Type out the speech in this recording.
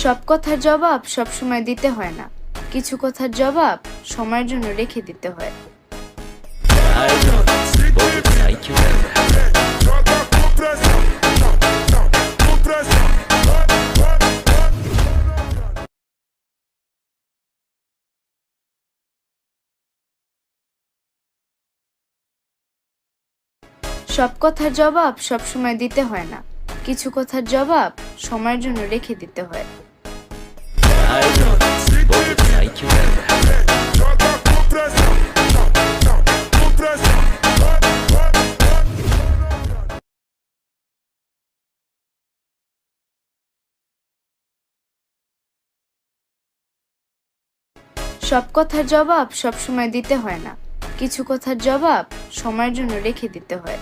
সব কথার জবাব সব সময় দিতে হয় না, কিছু কথার জবাব সময়ের জন্য রেখে দিতে হয়। সব কথার জবাব সব সময় দিতে হয় না, কিছু কথার জবাব সময়ের জন্য রেখে দিতে হয়। সব কথার জবাব সব সময় দিতে হয় না, কিছু কথার জবাব সময়ের জন্য রেখে দিতে হয়।